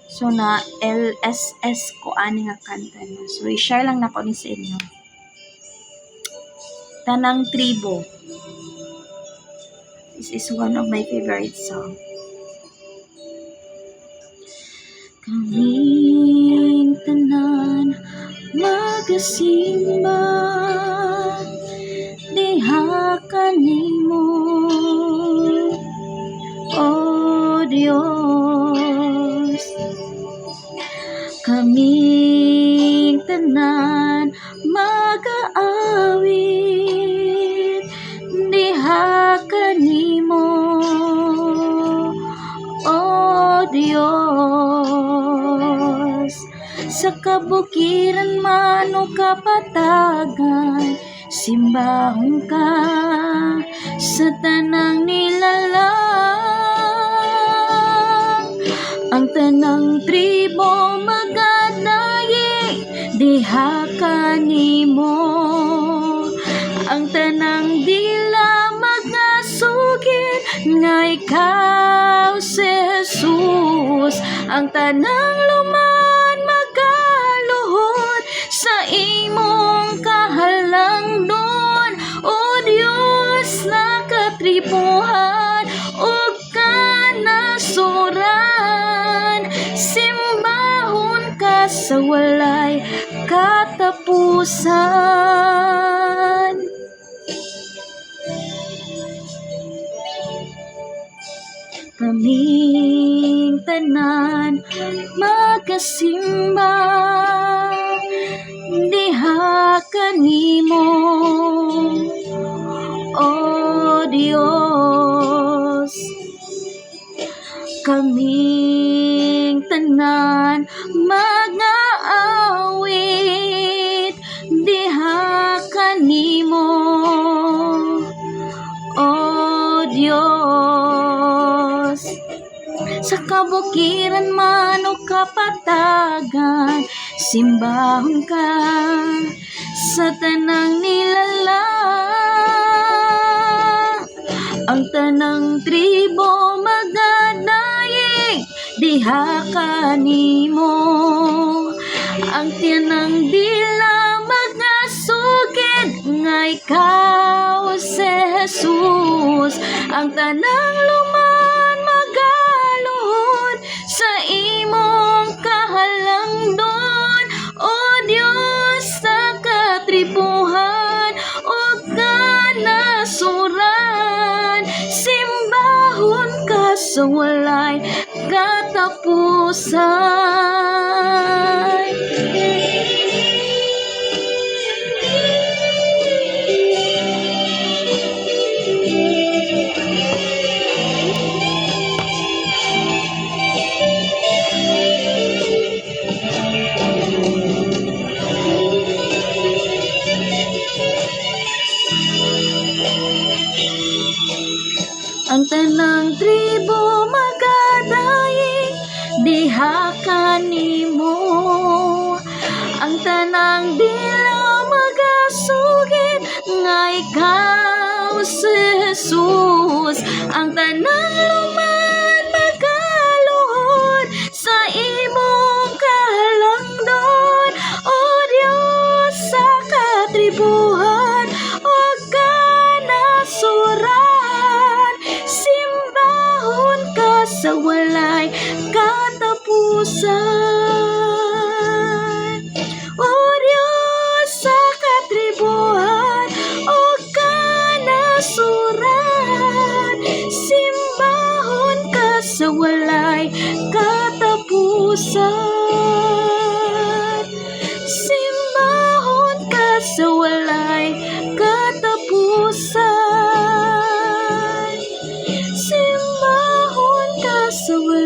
So na LSS ko ani nga kanta no. So i-share lang na ko ni sa inyo. Tanang Tribo. This is one of my favorite song. Kaming tanan magasimba diha kanimo o Dios. Kaming tanan mag-aawit diha kanimo o Dios. Sa kabukiran man o kapatagan, simbahon ka sa tanang nilalang. Ang tanang tribo magadayi diha kanimo. Ang tanang dila magasugid nga ikaw si Jesus. Ang tanang luman magaluhod sa imong kahalangdon. O Dios nakatribuhan o kanasuran, simbahon ka sa walay katapusan. Kaming tanan magasimba diha kanimo o Dios. Kaming tanan mag-aawit diha kanimo o Dios. Sa kabukiran man o kapatagan, simbahon ka sa tanang nilalang. Ang tanang tribo magadayi diha kanimo. Ang tiyanang dila magasugid nga ikaw si Jesus. Ang tanang luman magaluhod sa imong kahalangdon. O Dios sa katribuhan o kanasuran, simbahon ka sa walay katapusan. Ang tanang tribo magadayi diha kanimo. Ang tanang dila magasugid nga ikaw si Jesus. Ang tanang luman magaluhod sa imong kahalangdon. O Dios sa katribuhan o kanasuran, simbahon ka sa walay katapusan. O Dios sa katribuhan o kanasuran, simbahon ka sa walay katapusan. Simbahon ka sa walay katapusan. Simbahon ka sa walay